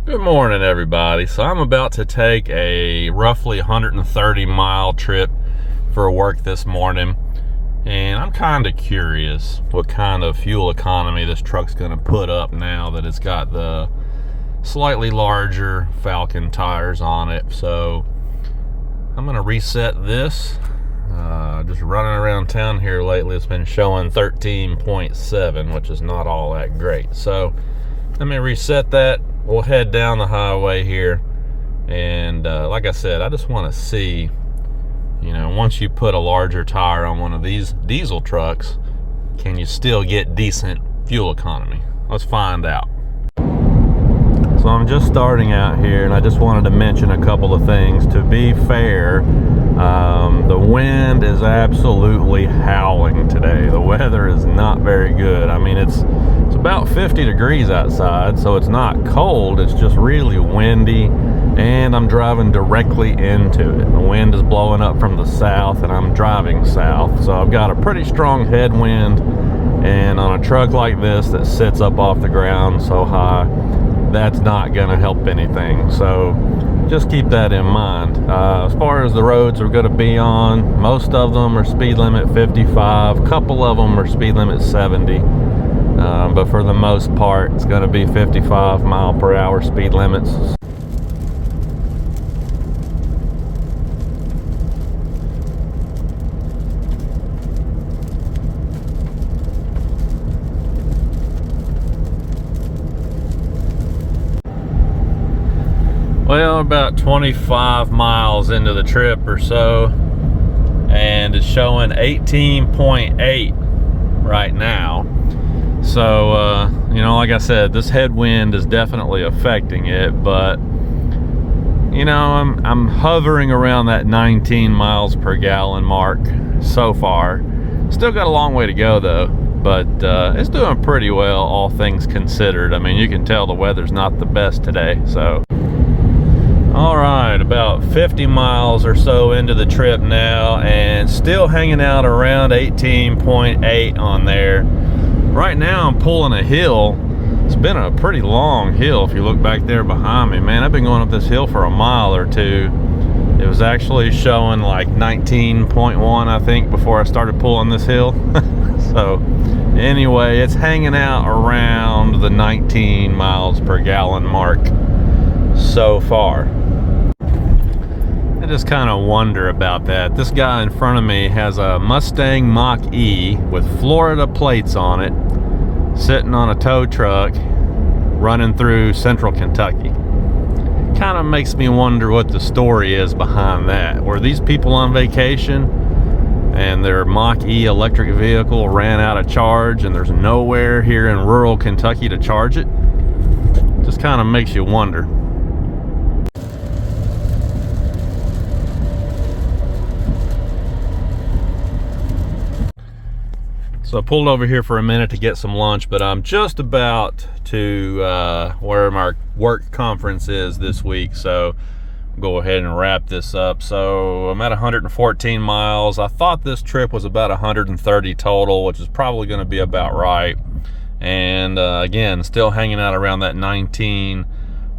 Good morning, everybody. So I'm about to take a roughly 130-mile trip for work this morning, and I'm kind of curious what kind of fuel economy this truck's going to put up now that it's got the slightly larger Falken tires on it. So I'm going to reset this. Just running around town here lately, it's been showing 13.7, which is not all that great. So let me reset that. We'll head down the highway here, and like I said, I just want to see, once you put a larger tire on one of these diesel trucks, can you still get decent fuel economy? Let's find out. So I'm just starting out here, and I just wanted to mention a couple of things. To be fair, the wind is absolutely howling today. The weather is not very good. I mean, it's about 50 degrees outside, so it's not cold, it's just really windy, and I'm driving directly into it. The wind is blowing up from the south, and I'm driving south, so I've got a pretty strong headwind, and on a truck like this that sits up off the ground so high, that's not going to help anything. So just keep that in mind. As far as the roads we're going to be on, most of them are speed limit 55, a couple of them are speed limit 70. But for the most part, it's going to be 55 mile per hour speed limits. Well, about 25 miles into the trip or so, and it's showing 18.8 right now. So, like I said, this headwind is definitely affecting it, but, I'm hovering around that 19 miles per gallon mark so far. Still got a long way to go, though, but it's doing pretty well, all things considered. I mean, you can tell the weather's not the best today, so. All right, about 50 miles or so into the trip now, and still hanging out around 18.8 on there. Right now I'm pulling a hill. It's been a pretty long hill. If you look back there behind me, man, I've been going up this hill for a mile or two. It was actually showing like 19.1, I think, before I started pulling this hill. So anyway, it's hanging out around the 19 miles per gallon mark so far. I just kind of wonder about that. This guy in front of me has a Mustang Mach-E with Florida plates on it, sitting on a tow truck running through central Kentucky. Kind of makes me wonder what the story is behind that. Were these people on vacation and their Mach-E electric vehicle ran out of charge and there's nowhere here in rural Kentucky to charge it? Just kind of makes you wonder. So I pulled over here for a minute to get some lunch, but I'm just about to where my work conference is this week, so I'll go ahead and wrap this up. So I'm at 114 miles. I thought this trip was about 130 total, which is probably going to be about right. And again, still hanging out around that 19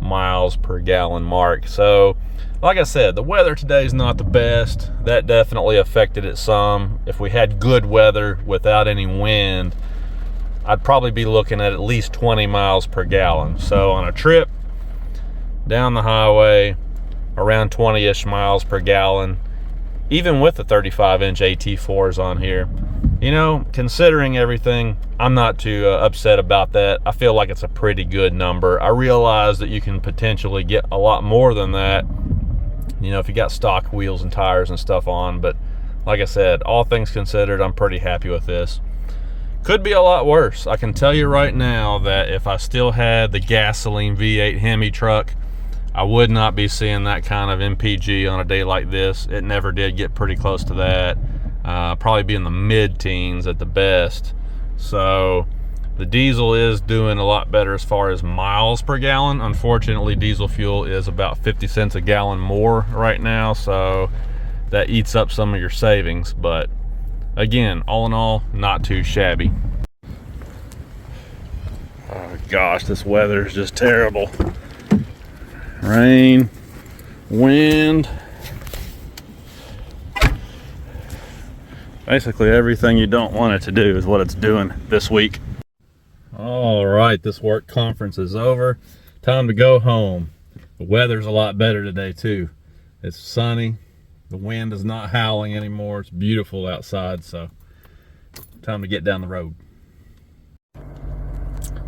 miles per gallon mark. So like I said, the weather today is not the best. That definitely affected it some. If we had good weather without any wind, I'd probably be looking at least 20 miles per gallon. So on a trip down the highway, around 20-ish miles per gallon, even with the 35-inch AT4s on here, considering everything, I'm not too upset about that. I feel like it's a pretty good number. I realize that you can potentially get a lot more than that, if you got stock wheels and tires and stuff on. But like I said, all things considered, I'm pretty happy with this. Could be a lot worse. I can tell you right now that if I still had the gasoline V8 Hemi truck, I would not be seeing that kind of MPG on a day like this. It never did get pretty close to that. Probably be in the mid-teens at the best. So the diesel is doing a lot better as far as miles per gallon. Unfortunately, diesel fuel is about 50 cents a gallon more right now, so that eats up some of your savings. But again, all in all, not too shabby. Oh gosh, this weather is just terrible. rain, wind. Basically everything you don't want it to do is what it's doing this week. All right, this work conference is over. Time to go home. The weather's a lot better today too. It's sunny. The wind is not howling anymore. It's beautiful outside, so time to get down the road.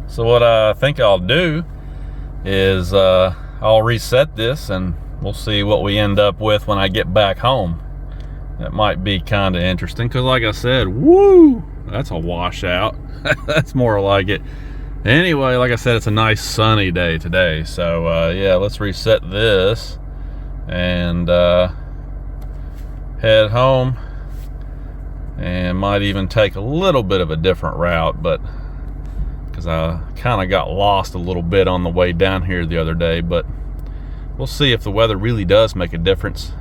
So what I think I'll do is I'll reset this and we'll see what we end up with when I get back home. That might be kind of interesting because, like I said, woo, that's a washout. That's more like it. Anyway, like I said, it's a nice sunny day today. So yeah, let's reset this and head home, and might even take a little bit of a different route, but because I kind of got lost a little bit on the way down here the other day, but we'll see if the weather really does make a difference.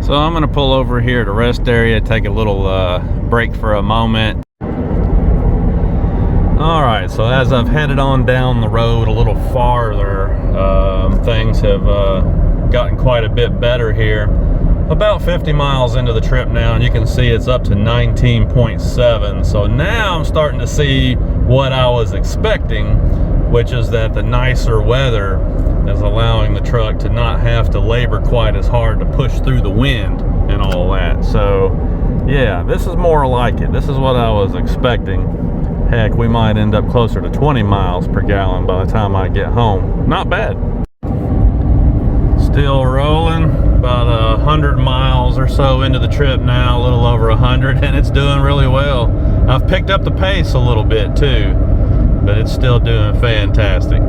So I'm gonna pull over here at a rest area, take a little break for a moment. All right, so as I've headed on down the road a little farther, things have gotten quite a bit better here. About 50 miles into the trip now, and you can see it's up to 19.7. So now I'm starting to see what I was expecting, which is that the nicer weather is allowing the truck to not have to labor quite as hard to push through the wind and all that. So yeah, this is more like it. This is what I was expecting. Heck, we might end up closer to 20 miles per gallon by the time I get home. Not bad. Still rolling, about 100 miles or so into the trip now, a little over 100, and it's doing really well. I've picked up the pace a little bit too, but it's still doing fantastic.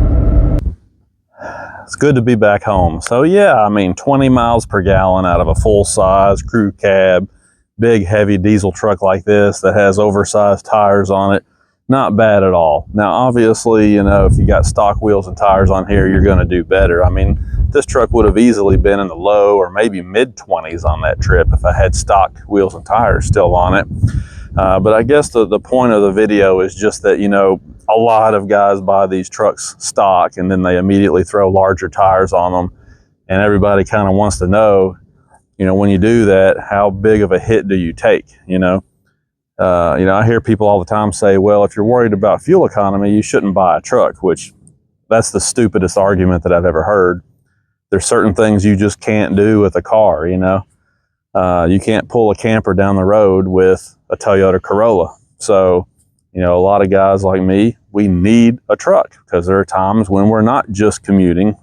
It's good to be back home. So yeah, I mean, 20 miles per gallon out of a full-size crew cab, big heavy diesel truck like this that has oversized tires on it. Not bad at all. Now obviously, you know, if you got stock wheels and tires on here, you're going to do better. I mean, this truck would have easily been in the low or maybe mid-20s on that trip if I had stock wheels and tires still on it. But I guess the point of the video is just that, you know, a lot of guys buy these trucks stock and then they immediately throw larger tires on them, and everybody kind of wants to know, you know, when you do that, how big of a hit do you take? You know, I hear people all the time say, well, if you're worried about fuel economy, you shouldn't buy a truck, which that's the stupidest argument that I've ever heard. There's certain things you just can't do with a car, you know. You can't pull a camper down the road with a Toyota Corolla. So, you know, a lot of guys like me, we need a truck because there are times when we're not just commuting.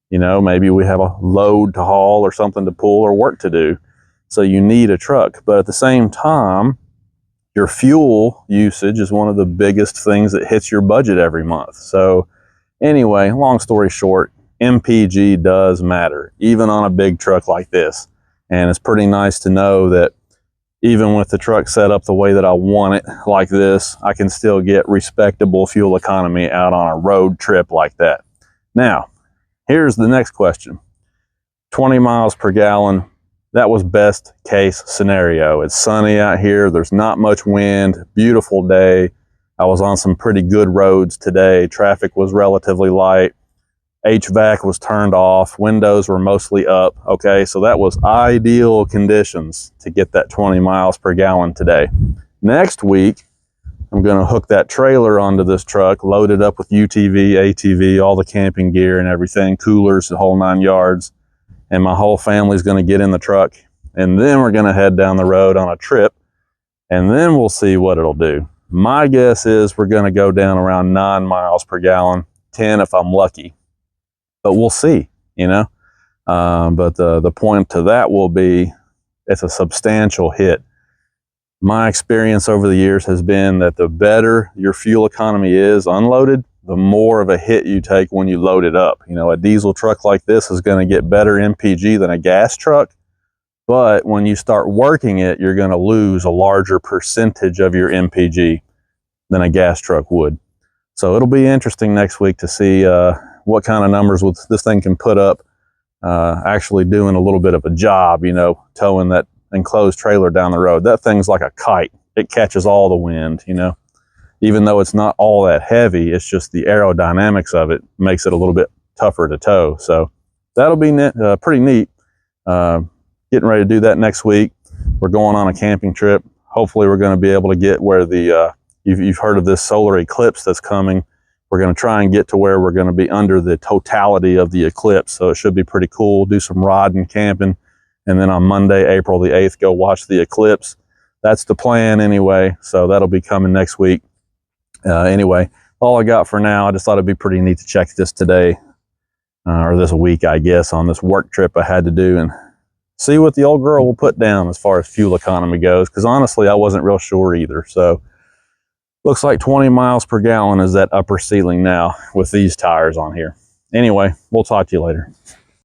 You know, maybe we have a load to haul or something to pull or work to do. So you need a truck. But at the same time, your fuel usage is one of the biggest things that hits your budget every month. So anyway, long story short, MPG does matter, even on a big truck like this. And it's pretty nice to know that even with the truck set up the way that I want it like this, I can still get respectable fuel economy out on a road trip like that. Now, here's the next question. 20 miles per gallon, that was best case scenario. It's sunny out here, there's not much wind, beautiful day. I was on some pretty good roads today. Traffic was relatively light. HVAC was turned off, windows were mostly up. Okay, so that was ideal conditions to get that 20 miles per gallon today. Next week, I'm gonna hook that trailer onto this truck, load it up with UTV, ATV, all the camping gear and everything, coolers, the whole 9 yards, and my whole family's gonna get in the truck, and then we're gonna head down the road on a trip, and then we'll see what it'll do. My guess is we're gonna go down around 9 miles per gallon, 10 if I'm lucky. But we'll see, you know. But the point to that will be, it's a substantial hit. My experience over the years has been that the better your fuel economy is unloaded, the more of a hit you take when you load it up. You know, a diesel truck like this is going to get better MPG than a gas truck, But when you start working it, you're going to lose a larger percentage of your MPG than a gas truck would. So it'll be interesting next week to see what kind of numbers this thing can put up, actually doing a little bit of a job, you know, towing that enclosed trailer down the road. That thing's like a kite. It catches all the wind, you know. Even though it's not all that heavy, it's just the aerodynamics of it makes it a little bit tougher to tow. So that'll be pretty neat. Getting ready to do that next week. We're going on a camping trip. Hopefully we're going to be able to get where the, you've heard of this solar eclipse that's coming. We're going to try and get to where we're going to be under the totality of the eclipse. So it should be pretty cool. Do some riding, camping. And then on Monday, April the 8th, go watch the eclipse. That's the plan anyway. So that'll be coming next week. Anyway, all I got for now. I just thought it'd be pretty neat to check this today, or this week, I guess, on this work trip I had to do, and see what the old girl will put down as far as fuel economy goes, because honestly, I wasn't real sure either. So looks like 20 miles per gallon is that upper ceiling now with these tires on here. Anyway, we'll talk to you later.